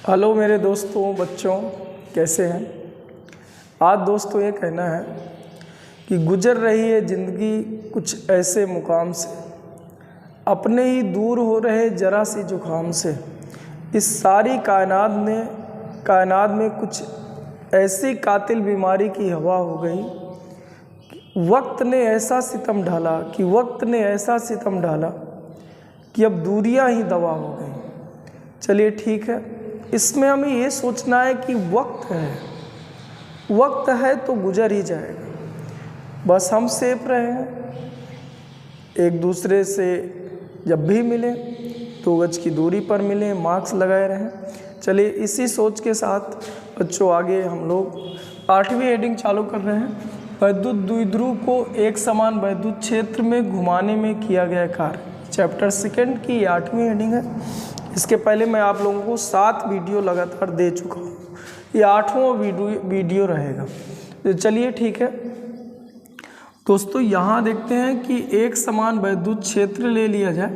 Hello मेरे दोस्तों, बच्चों, कैसे हैं। आज दोस्तों ये कहना है कि गुजर रही है ज़िंदगी कुछ ऐसे मुकाम से, अपने ही दूर हो रहे ज़रा सी जुकाम से। इस सारी कायनात में कुछ ऐसी कातिल बीमारी की हवा हो गई। वक्त ने ऐसा सितम ढाला कि अब दूरियां ही दवा हो गई। चलिए ठीक है, इसमें हमें ये सोचना है कि वक्त है तो गुजर ही जाएगा। बस हम सेफ रहें, एक दूसरे से जब भी मिलें 2 गज की दूरी पर मिलें, मास्क लगाए रहें। चलिए इसी सोच के साथ बच्चों आगे हम लोग 8वीं हेडिंग चालू कर रहे हैं। वैद्युत द्विध्रुव को एक समान वैद्युत क्षेत्र में घुमाने में किया गया कार्य। चैप्टर 2 की 8वीं हेडिंग है। इसके पहले मैं आप लोगों को 7 वीडियो लगातार दे चुका हूँ, ये 8वां वीडियो रहेगा। तो चलिए ठीक है दोस्तों, यहाँ देखते हैं कि एक समान वैद्युत क्षेत्र ले लिया जाए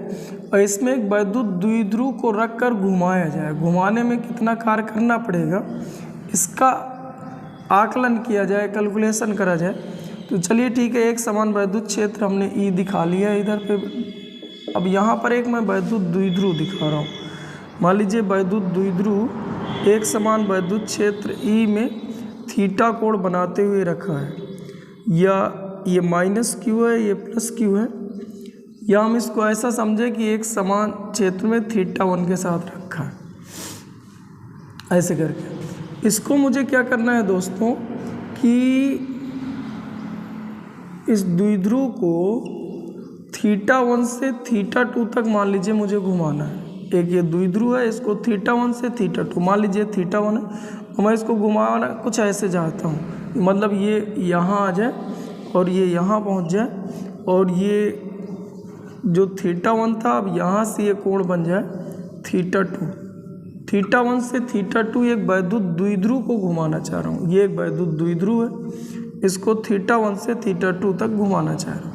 और इसमें एक वैद्युत द्विध्रुव को रख कर घुमाया जाए। घुमाने में कितना कार्य करना पड़ेगा, इसका आकलन किया जाए, कैलकुलेशन करा जाए। तो चलिए ठीक है, एक समान वैद्युत क्षेत्र हमने ई दिखा लिया है इधर पे। अब यहाँ पर एक मैं वैद्युत द्विध्रुव दिखा रहा हूँ। मान लीजिए वैद्युत द्विध्रुव एक समान वैद्युत क्षेत्र ई में थीटा कोण बनाते हुए रखा है, या ये माइनस क्यू है, ये प्लस क्यू है, या हम इसको ऐसा समझें कि एक समान क्षेत्र में थीटा 1 के साथ रखा है। ऐसे करके इसको मुझे क्या करना है दोस्तों कि इस द्विध्रुव को थीटा 1 से थीटा 2 तक मान लीजिए मुझे घुमाना है। एक ये द्विध्रुव है, इसको थीटा 1 से थीटा 2 मान लीजिए थीटा 1 है, और मैं इसको घुमाना कुछ ऐसे चाहता हूँ, मतलब ये यहाँ आ जाए और ये यहाँ पहुँच जाए, और ये जो थीटा 1 था अब यहाँ से ये कोण बन जाए थीटा 2। थीटा 1 से थीटा 2 एक वैद्युत द्विध्रुव को घुमाना चाह रहा हूँ। ये एक वैद्युत द्विध्रुव है, इसको थीटा 1 से थीटा 2 तक घुमाना चाह रहा हूँ।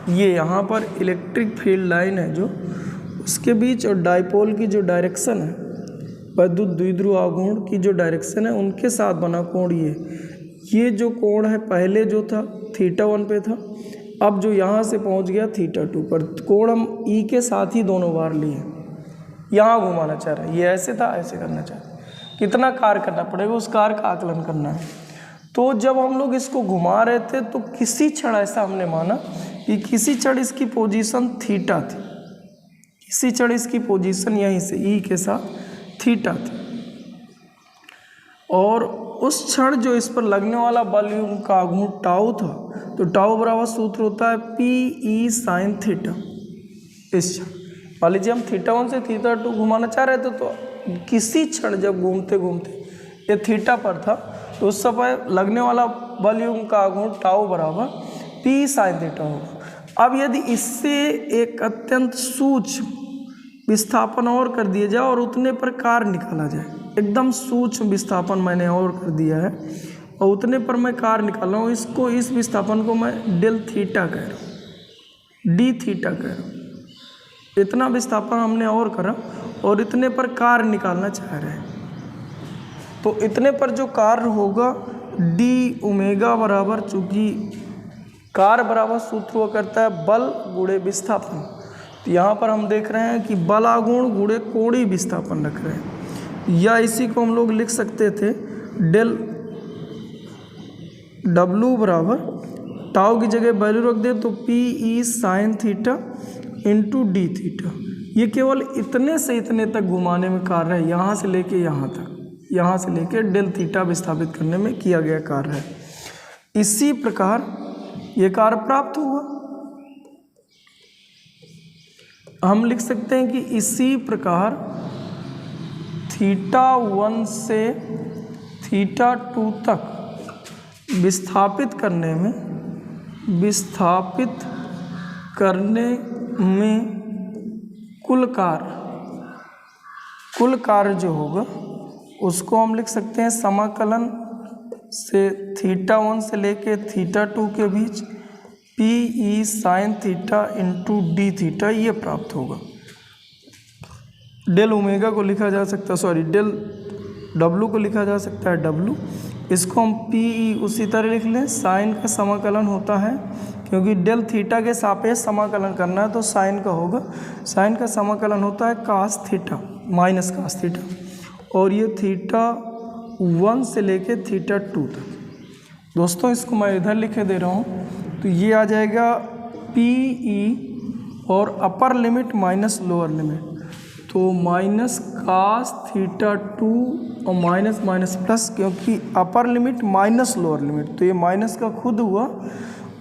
ये यहाँ पर इलेक्ट्रिक फील्ड लाइन है जो उसके बीच, और डाइपोल की जो डायरेक्शन है, वैद्युत द्विध्रुव आघूर्ण की जो डायरेक्शन है उनके साथ बना कोण ये जो कोण है पहले जो था थीटा 1 पे था, अब जो यहाँ से पहुँच गया थीटा 2 पर। कोण हम ई के साथ ही दोनों बार लिए, यहाँ घुमाना चाह रहा है। ये ऐसे था, ऐसे करना चाह रहा है। कितना कार्य करना पड़ेगा, उस कार्य का आकलन करना है। तो जब हम लोग इसको घुमा रहे थे तो किसी क्षण ऐसा हमने माना कि किसी क्षण इसकी पोजीशन थीटा थी, किसी क्षण इसकी पोजीशन यहीं से ई के साथ थीटा थी, और उस क्षण जो इस पर लगने वाला बल का आघूर्ण टाउ था, तो टाउ बराबर सूत्र होता है पी ई साइन थीटा। इस क्षण मान लीजिए हम थीटा 1 से थीटा 2 घुमाना चाह रहे थे, तो किसी क्षण जब घूमते घूमते ये थीटा पर था, तो उस समय लगने वाला बल का आघूर्ण टाउ बराबर पी साइन थीटा होगा। अब यदि इससे एक अत्यंत सूक्ष्म विस्थापन और कर दिया जाए और उतने पर कार्य निकाला जाए, एकदम सूक्ष्म विस्थापन मैंने और कर दिया है और उतने पर मैं कार्य निकाल रहा हूँ, इसको, इस विस्थापन को मैं डेल थीटा कह रहा हूँ, डी थीटा कह रहा हूँ। इतना विस्थापन हमने और करा और इतने पर कार्य निकालना चाह रहे हैं, तो इतने पर जो कार्य होगा डी ओमेगा बराबर, चूँकि कार्य बराबर सूत्र हुआ करता है बल गुणे विस्थापन, तो यहाँ पर हम देख रहे हैं कि बल आघूर्ण गुणे कोणीय विस्थापन रख रहे हैं, या इसी को हम लोग लिख सकते थे डेल डब्लू बराबर टाउ की जगह वैल्यू रख दे तो P E sine theta into D theta. ये केवल इतने से इतने तक घुमाने में कार्य है, यहाँ से लेके यहाँ तक, यहाँ से लेके डेल थीटा विस्थापित करने में किया गया कार्य है। इसी प्रकार ये कार्य प्राप्त हुआ। हम लिख सकते हैं कि इसी प्रकार थीटा 1 से थीटा 2 तक विस्थापित करने में कुल कार्य जो होगा उसको हम लिख सकते हैं समाकलन से थीटा 1 से लेके थीटा 2 के बीच P E sine theta into D theta, ये प्राप्त होगा। डेल ओमेगा को लिखा जा सकता है, सॉरी डेल डब्लू को लिखा जा सकता है डब्लू। इसको हम पी ई उसी तरह लिख लें, साइन का समाकलन होता है, क्योंकि डेल थीटा के सापेक्ष समाकलन करना है तो साइन का होगा। साइन का समाकलन होता है cos theta minus cos theta, और ये थीटा 1 से लेके थीटा 2 तक। दोस्तों इसको मैं इधर लिखे दे रहा हूँ, तो ये आ जाएगा पी ई और upper limit minus lower limit, तो माइनस कास थीटा 2 और माइनस माइनस प्लस, क्योंकि upper limit minus lower limit, तो ये माइनस का खुद हुआ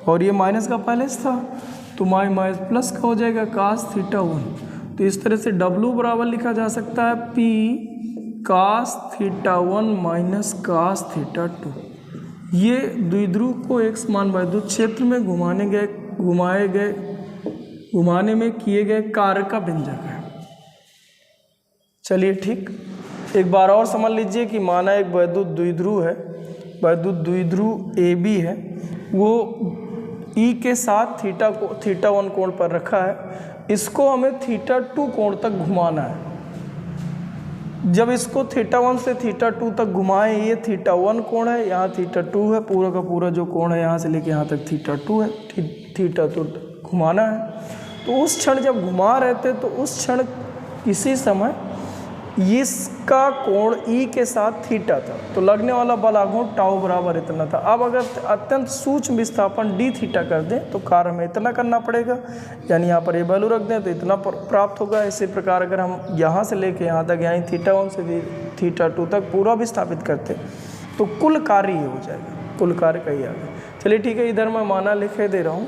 और ये माइनस का पहले से था, तो माइनस प्लस का हो जाएगा कास थीटा 1। तो इस तरह से W बराबर लिखा जा सकता है P cos theta 1 minus cos theta 2। ये द्विध्रुव को एक समान वैद्युत क्षेत्र में घुमाने में किए गए कार्य का व्यंजक है। चलिए ठीक, एक बार और समझ लीजिए कि माना एक वैद्युत द्विध्रुव है, वैद्युत द्विध्रुव AB है, वो E के साथ थीटा 1 कोण पर रखा है। इसको हमें थीटा 2 कोण तक घुमाना है। जब इसको थीटा 1 से थीटा 2 तक घुमाएं, ये थीटा 1 कोण है, यहाँ थीटा 2 है, पूरा का पूरा जो कोण है यहाँ से लेके यहाँ तक थीटा 2 है, थीटा 2 घुमाना है। तो उस क्षण जब घुमा रहे थे तो उस क्षण किसी समय इसका कोण ई के साथ थीटा था, तो लगने वाला बल आघूर्ण टाउ बराबर इतना था। अब अगर अत्यंत सूक्ष्म विस्थापन डी थीटा कर दें तो कार्य हमें इतना करना पड़ेगा, यानी यहाँ पर ये वैल्यू रख दें तो इतना प्राप्त होगा। इसी प्रकार अगर हम यहाँ से लेके यहाँ तक, यानी थीटा 1 से थीटा 2 तक पूरा विस्थापित करते तो कुल कार्य ये हो जाएगा, कुल कार्य का ही आ गया। चलिए ठीक है, इधर मैं माना लिखे दे रहा हूँ।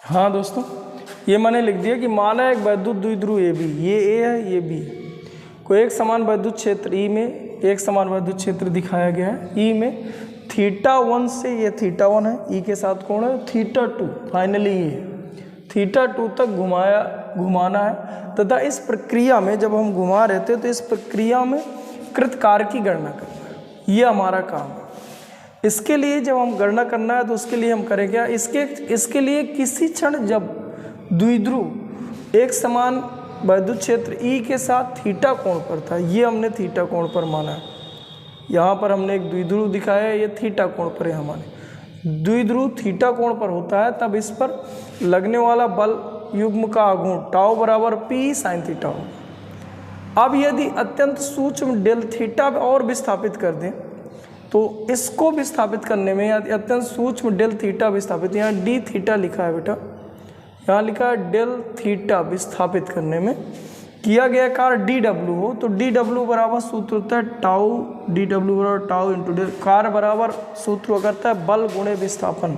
हाँ दोस्तों, ये मैंने लिख दिया कि माना एक वैद्युत द्विध्रुव AB, ये A है ये B है, कोई एक समान वैद्युत क्षेत्र E में एक समान वैद्युत क्षेत्र दिखाया गया है। E में थीटा 1 से, ये थीटा 1 है, E के साथ कोण है थीटा 2, फाइनली ये थीटा 2 तक घुमाना है, तथा इस प्रक्रिया में जब हम घुमा रहे थे तो इस प्रक्रिया में कृत कार्य की गणना करना है, ये हमारा काम है। इसके लिए जब हम गणना करना है तो उसके लिए हम करें क्या, इसके लिए किसी क्षण जब द्विध्रुव एक समान वैद्युत क्षेत्र E के साथ थीटा कोण पर था, ये हमने थीटा कोण पर माना है। यहाँ पर हमने एक द्विध्रुव दिखाया है, ये थीटा कोण पर है। हमारे द्विध्रुव थीटा कोण पर होता है तब इस पर लगने वाला बल युग्म का आघूर्ण टाउ बराबर P साइन थीटा होगा। अब यदि अत्यंत सूक्ष्म डेल थीटा और विस्थापित कर दें तो इसको विस्थापित करने में, अत्यंत सूक्ष्म डेल थीटा विस्थापित, यहाँ डी थीटा लिखा है बेटा, यहाँ लिखा है डेल थीटा विस्थापित करने में किया गया कार्य डी डब्ल्यू हो, तो डी डब्ल्यू बराबर सूत्र होता है टाउ, डी डब्ल्यू बराबर टाउ इंटू डेल, कार्य बराबर सूत्र करता है बल गुणे विस्थापन।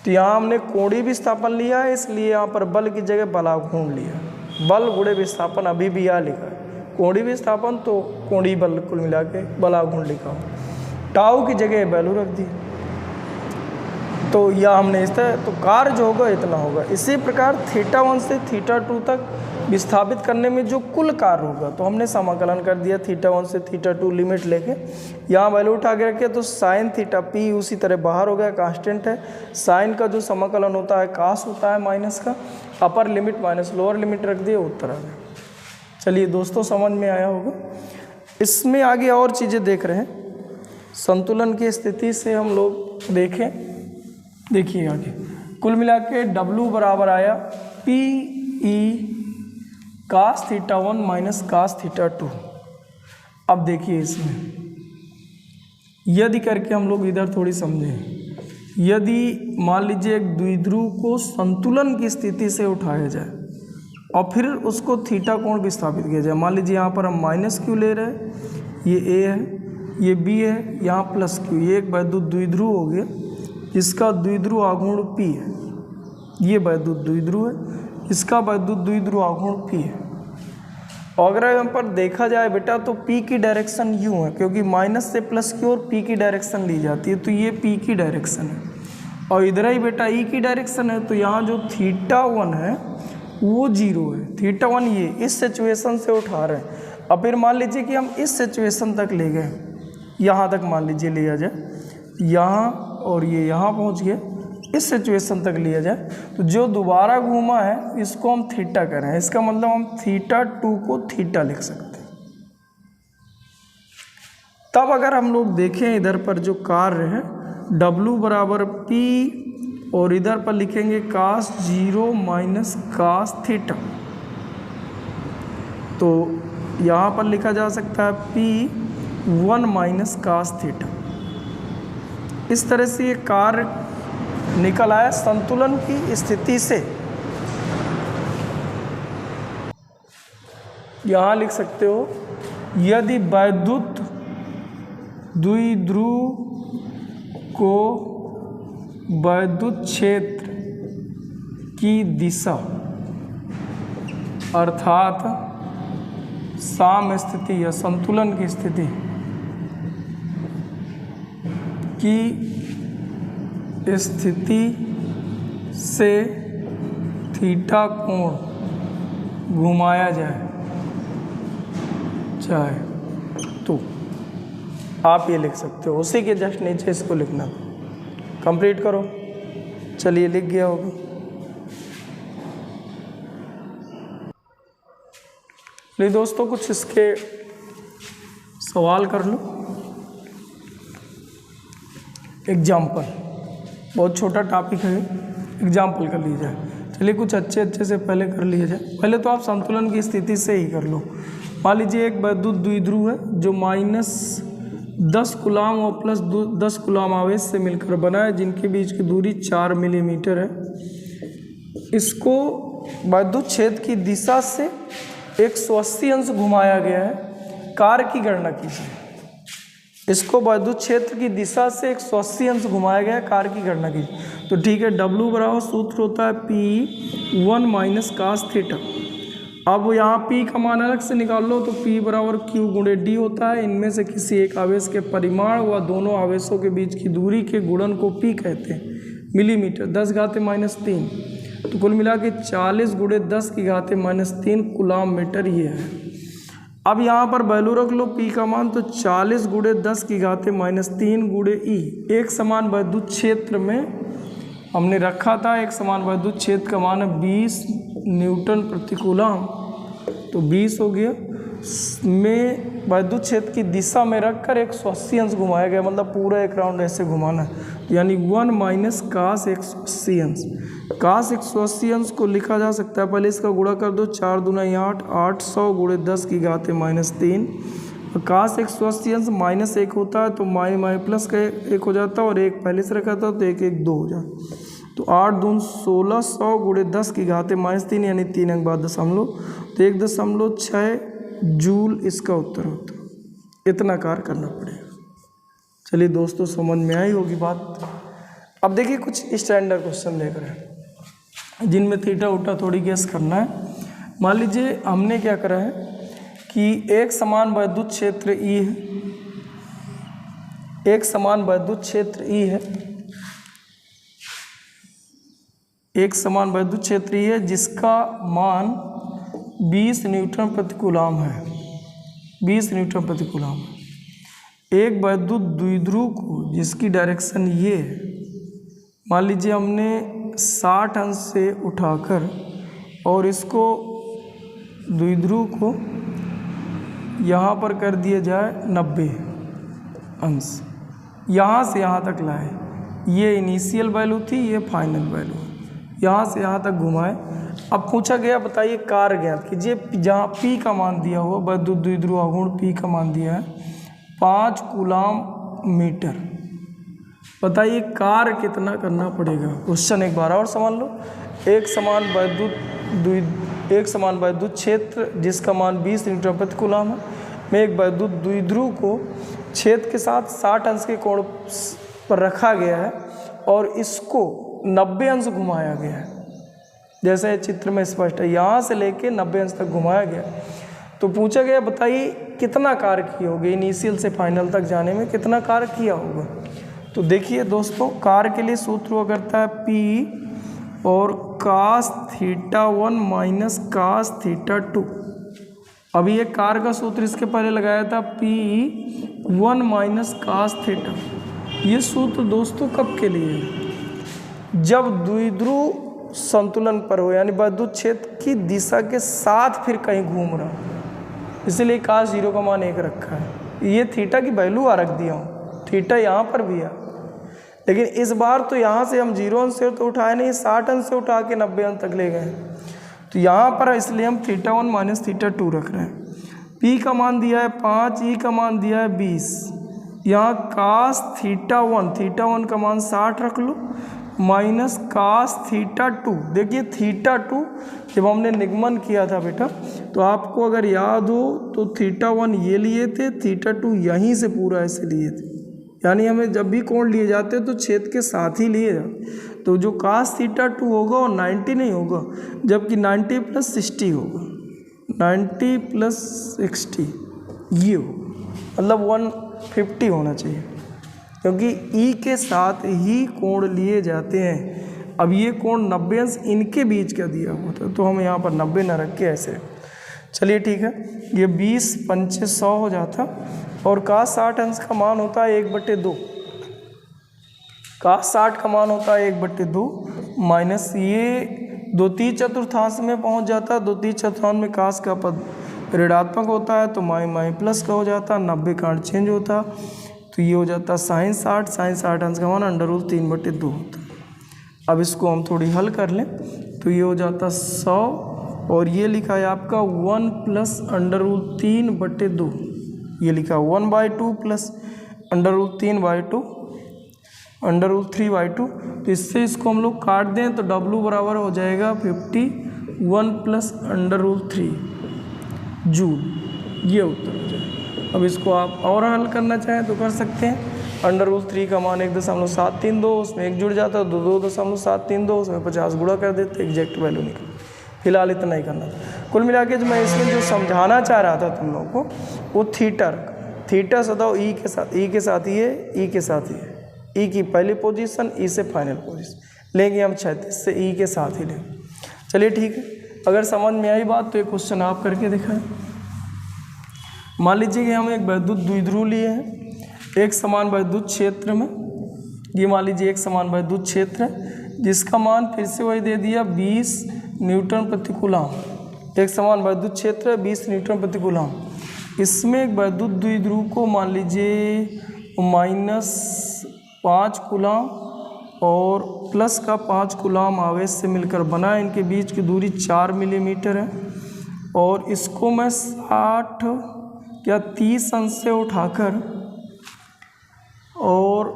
तो यहाँ हमने कोणीय विस्थापन लिया है, इसलिए यहाँ पर बल की जगह बलाघूर्ण लिया, बल गुणे विस्थापन अभी भी यहाँ लिखा है, कोणीय विस्थापन तो कोणीय बल कुल मिला के बलाघूर्ण लिखा हो, टाउ की जगह वैल्यू रख दी, तो यह हमने इस तरह, तो कार्य जो होगा इतना होगा। इसी प्रकार थीटा 1 से थीटा 2 तक विस्थापित करने में जो कुल कार्य होगा, तो हमने समाकलन कर दिया थीटा 1 से थीटा 2 लिमिट लेके, यहाँ वैल्यू उठा के रखे, तो साइन थीटा P उसी तरह बाहर हो गया, कांस्टेंट है। साइन का जो समाकलन होता है कास होता है माइनस का, upper limit minus lower limit रख दिए, उत्तर आ गया। चलिए दोस्तों, समझ में आया होगा। इसमें आगे और चीज़ें देख रहे हैं, संतुलन की स्थिति से हम लोग देखें, देखिए आगे कुल मिला के W बराबर आया P E cos theta 1 minus cos theta 2। अब देखिए इसमें यदि करके हम लोग इधर थोड़ी समझें, यदि मान लीजिए एक द्विध्रुव को संतुलन की स्थिति से उठाया जाए और फिर उसको थीटा कोण विस्थापित किया जाए, मान लीजिए यहाँ पर हम माइनस क्यू ले रहे हैं, ये A है, ये B है, यहाँ प्लस क्यू, ये एक वैद्युत द्विध्रुव हो गया, इसका द्विध्रुव आघूर्ण P है, ये वैद्युत द्विध्रुव है, इसका वैद्युत द्विध्रुव आघूर्ण P है। और अगर यहाँ पर देखा जाए बेटा तो P की डायरेक्शन यूँ है, क्योंकि माइनस से प्लस की ओर P की डायरेक्शन ली जाती है, तो ये P की डायरेक्शन है, और इधर ही बेटा E की डायरेक्शन है, तो यहाँ जो थीटा 1 है वो 0 है, थीटा 1 ये इस सिचुएशन से उठा रहे हैं। अब फिर मान लीजिए कि हम इस सिचुएशन तक ले गए, यहाँ तक मान लीजिए लिया जाए, यहाँ और ये यहाँ पहुँच गए, इस सिचुएशन तक लिया जाए तो जो दोबारा घूमा है इसको हम थीटा कह रहे हैं, इसका मतलब हम θ2 को थीटा लिख सकते हैं। तब अगर हम लोग देखें इधर पर जो कार्य है W बराबर P और इधर पर लिखेंगे cos 0 माइनस cos थीटा, तो यहाँ पर लिखा जा सकता है P1 माइनस cos थीटा। इस तरह से ये कार्य निकल आया संतुलन की स्थिति से। यहाँ लिख सकते हो यदि वैद्युत द्विध्रुव को वैद्युत क्षेत्र की दिशा अर्थात साम स्थिति या संतुलन की स्थिति से थीटा कोण घुमाया जाए तो आप ये लिख सकते हो। उसी के जस्ट नीचे इसको लिखना, कंप्लीट करो। चलिए लिख गया होगा। चलिए दोस्तों कुछ इसके सवाल कर लो। एग्जाम्पल, बहुत छोटा टॉपिक है, एग्जाम्पल कर लीजिए। चलिए कुछ अच्छे से पहले कर लिया जाए। पहले तो आप संतुलन की स्थिति से ही कर लो। मान लीजिए एक वैद्युत द्विध्रुव है जो -10 कूलाम और +10 कूलाम आवेश से मिलकर बना है, जिनके बीच की दूरी 4 मिलीमीटर है। इसको वैद्युत क्षेत्र की दिशा से 180 अंश घुमाया गया है। कार्य की गणना कीजिए। इसको वैद्युत क्षेत्र की दिशा से 180 अंश घुमाया गया है, कार्य की गणना कीजिए। तो ठीक है, W बराबर सूत्र होता है P1 माइनस cos थीटा। अब यहाँ P का मान अलग से निकाल लो तो P बराबर Q गुणे D होता है। इनमें से किसी एक आवेश के परिमाण व दोनों आवेशों के बीच की दूरी के गुणन को P कहते हैं, मिलीमीटर 10⁻³ तो कुल मिला के 40 × 10⁻³ कूलाम मीटर ये है। अब यहाँ पर वैल्यू रख लो P का मान, तो 40 × 10⁻³ × E। एक समान वैद्युत क्षेत्र में हमने रखा था, एक समान वैद्युत क्षेत्र का मान है 20 न्यूटन प्रति कूलाम, तो 20 हो गया। में वैद्युत क्षेत्र की दिशा में रखकर 180 अंश घुमाया गया, मतलब पूरा एक राउंड ऐसे घुमाना है, यानी 1 माइनस cos 180 अंश। cos 180 अंश को लिखा जा सकता है, पहले इसका गुणा कर दो, 4 दूना 8, 800 × 10⁻³ और cos 180 अंश -1 होता है तो माई प्लस का 1 हो जाता है, और 1 पहले से रखा था तो 1 1 2 हो जाता, तो 8 दून 1600 × 10⁻³ यानी 3 अंक बाद दशमलव, तो 1.6 जूल इसका उत्तर होता है। इतना कार्य करना पड़ेगा। चलिए दोस्तों समझ में आई होगी बात। अब देखिए कुछ स्टैंडर्ड क्वेश्चन लेकर है जिनमें थीटा उटा थोड़ी गेस करना है। मान लीजिए हमने क्या करा है कि एक समान वैद्युत क्षेत्र E है, एक समान वैद्युत क्षेत्र E है, एक समान वैद्युत क्षेत्र E है जिसका मान 20 न्यूटन प्रति कूलाम है, 20 न्यूटन प्रति कूलाम है। एक वैद्युत द्विध्रुव को जिसकी डायरेक्शन ये है, मान लीजिए हमने 60 अंश से उठाकर और इसको द्विध्रुव को यहाँ पर कर दिया जाए 90 अंश, यहाँ से यहाँ तक लाए। ये इनिशियल वैल्यू थी, ये फाइनल वैल्यू, यहाँ से यहाँ तक घुमाए। अब पूछा गया बताइए कार्य ज्ञात कीजिए। जहाँ P का मान दिया हुआ, वैद्युत द्विध्रुव आघूर्ण P का मान दिया है 5 कूलाम मीटर। बताइए कार्य कितना करना पड़ेगा। क्वेश्चन एक बार और समझ लो। एक समान वैद्युत क्षेत्र जिसका मान 20 न्यूटन प्रति कूलाम है, में एक वैद्युत द्विध्रुव को क्षेत्र के साथ 60 अंश के कोण पर रखा गया है और इसको 90 अंश घुमाया गया है। जैसे चित्र में स्पष्ट है, यहाँ से लेके 90 अंश तक घुमाया गया। तो पूछा गया बताइए कितना कार्य किया होगा, इनिशियल से फाइनल तक जाने में कितना कार्य किया होगा। तो देखिए दोस्तों, कार्य के लिए सूत्र हुआ करता है P और cos θ1 माइनस cos θ2। अभी ये कार्य का सूत्र इसके पहले लगाया था P1 माइनस cos θ। ये सूत्र दोस्तों कब के लिए है? जब द्विध्रुव संतुलन पर हो, यानी विद्युत क्षेत्र की दिशा के साथ फिर कहीं घूम रहा हो, इसलिए cos 0 का मान 1 रखा है। ये थीटा की वैल्यू आ रख दिया हूँ, थीटा यहाँ पर भी है, लेकिन इस बार तो यहाँ से हम 0 अंश से तो उठाए नहीं, 60 अंश से उठा के 90 अंश तक ले गए, तो यहाँ पर इसलिए हम θ1 माइनस θ2 रख रहे हैं। P का मान दिया है 5, E का मान दिया है 20, यहाँ cos θ1 का मान 60 रख लो, माइनस cos θ2। देखिए θ2 जब हमने निगमन किया था बेटा, तो आपको अगर याद हो तो θ1 ये लिए थे, θ2 यहीं से पूरा ऐसे लिए थे, यानी हमें जब भी कोण लिए जाते हैं तो छेद के साथ ही लिए जाते, तो जो cos θ2 होगा वो 90 नहीं होगा, जबकि 90 + 60 होगा, 90 + 60 ये हो, मतलब 150 होना चाहिए, क्योंकि E के साथ ही कोण लिए जाते हैं। अब ये कोण 90 अंश इनके बीच का दिया हुआ था, तो हम यहाँ पर 90 न रख के ऐसे, चलिए ठीक है, ये 20 पंचे 100 हो जाता, और cos 60 अंश का मान होता है 1/2, cos 60 का मान होता है 1/2, माइनस ये 2/3 में पहुंच जाता है, 2/3 में cos का पद ऋणात्मक होता है तो माई प्लस का हो जाता, 90 का चेंज होता, तो ये हो जाता sin 60 अंश का मान √3/2 होता। अब इसको हम थोड़ी हल कर लें तो ये हो जाता 100, और ये लिखा है आपका 1 + √3/2, ये लिखा 1/2 + √3/2 √3/2, तो इससे इसको हम लोग काट दें तो W बराबर हो जाएगा 51 + √3 जूल, ये उत्तर हो जाएगा। अब इसको आप और हल करना चाहें तो कर सकते हैं, √3 का मान 1.732, उसमें 1 जुड़ जाता है, 2.732, उसमें 50 गुणा कर देते, एग्जैक्ट वैल्यू निकल। फिलहाल इतना ही करना था। कुल मिला के जो मैं इसमें जो समझाना चाह रहा था तुम लोगों को, वो थीटा सदाओ ई के साथ, ई के साथ ये, ई के साथ ये, ई की पहली पोजीशन, ई से फाइनल पोजीशन लेंगे हम 36 से ई के साथ ही लेंगे। चलिए ठीक है, अगर समझ में आई बात तो एक क्वेश्चन आप करके दिखाएं। मान लीजिए कि हम एक विद्युत द्विध्रुव लिए हैं एक समान विद्युत क्षेत्र में, ये मान लीजिए एक समान विद्युत क्षेत्र है जिसका मान फिर से वही दे दिया 20 न्यूटन प्रति कूलम। एक समान विद्युत क्षेत्र है 20 न्यूटन प्रति कूलम, इसमें एक विद्युत द्विध्रुव को मान लीजिए -5 कूलम और प्लस का 5 कूलम आवेश से मिलकर बना है। इनके बीच की दूरी 4 मिलीमीटर है, और इसको मैं 60 या 30 अंश से उठाकर और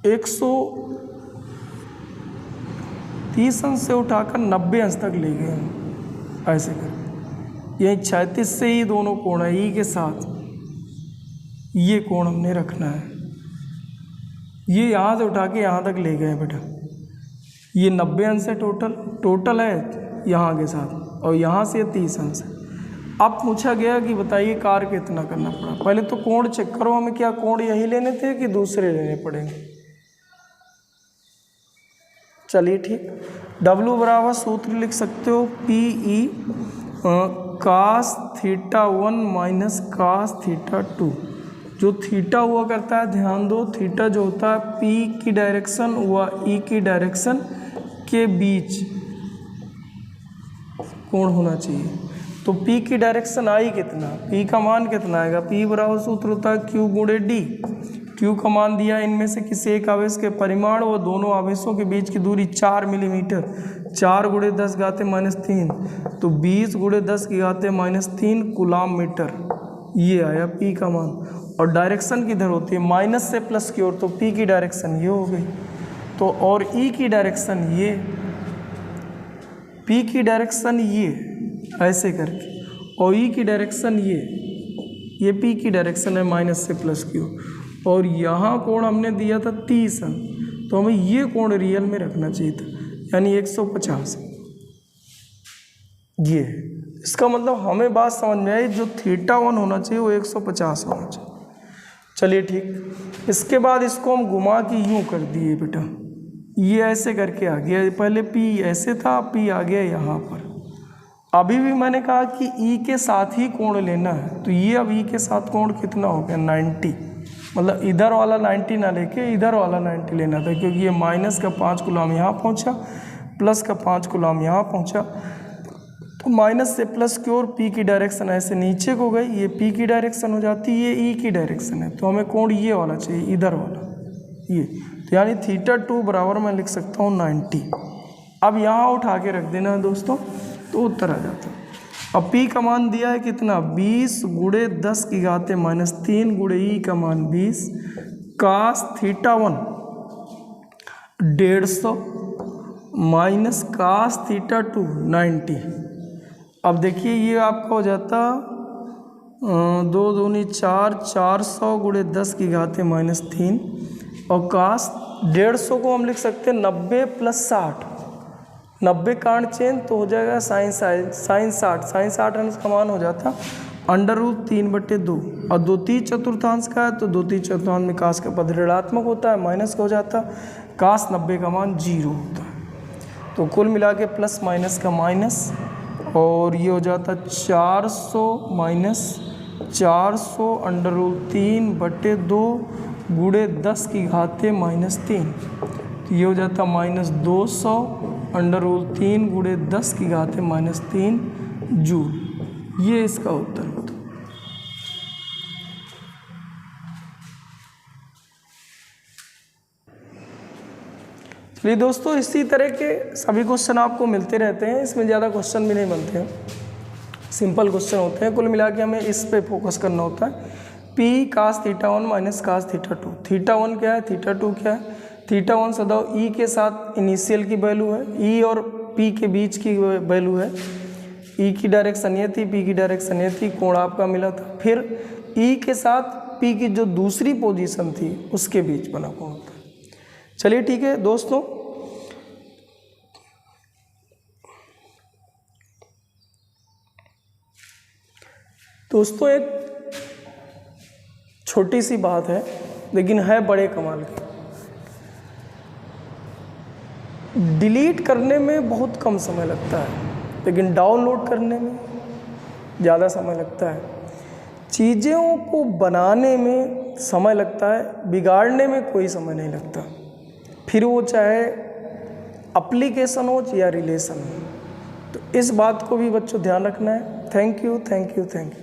130 अंश से उठाकर 90 अंश तक ले गए हैं, ऐसे कर। यही 36 से ही दोनों कोण है, ई के साथ ये कोण हमने रखना है। ये यहाँ से उठा के यहाँ तक ले गए हैं बेटा, ये 90 अंश है टोटल है यहाँ के साथ, और यहाँ से 30 अंश है। अब पूछा गया कि बताइए कार्य कितना करना पड़ा। पहले तो कोण चेक करो, हमें क्या कोण यही लेने थे कि दूसरे लेने पड़ेंगे। चलिए ठीक, W बराबर सूत्र लिख सकते हो PE cos θ1 माइनस cos θ2। जो थीटा हुआ करता है, ध्यान दो, थीटा जो होता है P की डायरेक्शन व E की डायरेक्शन के बीच कोण होना चाहिए। तो P की डायरेक्शन आई कितना, P का मान कितना आएगा, P बराबर सूत्र होता है Q × D। Q का मान दिया इनमें से किसी एक आवेश के परिमाण व दोनों आवेशों के बीच की दूरी 4 मिलीमीटर, 4 × 10⁻³ तो 20 × 10⁻³ कूलम मीटर, ये आया P का मान। और डायरेक्शन किधर होती है, माइनस से प्लस की ओर, तो P की डायरेक्शन ये हो गई, तो और E की डायरेक्शन ये, P की डायरेक्शन ये ऐसे करके, और E की डायरेक्शन ये P की डायरेक्शन है माइनस से प्लस की ओर, और यहाँ कोण हमने दिया था 30 अंश, तो हमें ये कोण रियल में रखना चाहिए था, यानी 150। ये है इसका मतलब, हमें बात समझ में आई, जो θ1 होना चाहिए वो 150 होना चाहिए। चलिए ठीक, इसके बाद इसको हम घुमा के यूँ कर दिए बेटा, ये ऐसे करके आ गया, पहले P ऐसे था, P आ गया यहाँ पर। अभी भी मैंने कहा कि E के साथ ही कोण लेना है, तो ये अब E के साथ कोण कितना हो गया 90, मतलब इधर वाला 90 ना लेके इधर वाला 90 लेना था, क्योंकि ये माइनस का 5 कूलम यहाँ पहुँचा, प्लस का 5 कूलम यहाँ पहुँचा, तो माइनस से प्लस की ओर पी की डायरेक्शन ऐसे नीचे को गई, ये पी की डायरेक्शन हो जाती है, ये ई की डायरेक्शन है, तो हमें कोण ये वाला चाहिए, इधर वाला ये, तो यानी θ2 बराबर मैं लिख सकता हूँ 90। अब यहाँ उठा के रख देना है दोस्तों, तो उत्तर आ जाता है। अब P का मान दिया है कितना, 20 गुणे 10 की घात -3 गुणे ई का मान 20 cos θ1 150 माइनस cos θ2 90। अब देखिए ये आपका हो जाता 2 दूनी 4, 400 गुणे 10 की घात -3 और cos 150 को हम लिख सकते हैं 90 + 60, 90 काट चेंज तो हो जाएगा sin 60, sin 60 अंश का मान हो जाता √3/2 और 2/3 चतुर्थांश का है, तो 2/3 चतुर्थांश में cos का पद ऋणात्मक होता है, माइनस का हो जाता, cos 90 का मान 0 होता है। तो कुल मिला के प्लस माइनस का माइनस, और ये हो जाता 400 माइनस 400 √3/2 गुणे 10 की घात -3, तो ये हो जाता -200 √3 गुणे 10 की घात -3 जूल। ये इसका उत्तर होता। चलिए दोस्तों, इसी तरह के सभी क्वेश्चन आपको मिलते रहते हैं, इसमें ज़्यादा क्वेश्चन भी नहीं बनते हैं, सिंपल क्वेश्चन होते हैं। कुल मिला के हमें इस पे फोकस करना होता है, P cos θ1 माइनस cos θ2। θ1 क्या है, θ2 क्या है। θ1 सदैव E के साथ इनिशियल की वैल्यू है, E और P के बीच की वैल्यू है, E की डायरेक्शन ये थी, P की डायरेक्शन ये थी, कोण आपका मिला था। फिर E के साथ P की जो दूसरी पोजीशन थी उसके बीच बना कोण था। चलिए ठीक है दोस्तों, एक छोटी सी बात है लेकिन है बड़े कमाल की। डिलीट करने में बहुत कम समय लगता है, लेकिन डाउनलोड करने में ज़्यादा समय लगता है। चीज़ों को बनाने में समय लगता है, बिगाड़ने में कोई समय नहीं लगता, फिर वो चाहे एप्लीकेशन हो या रिलेशन हो। तो इस बात को भी बच्चों ध्यान रखना है। Thank you, thank you, thank you.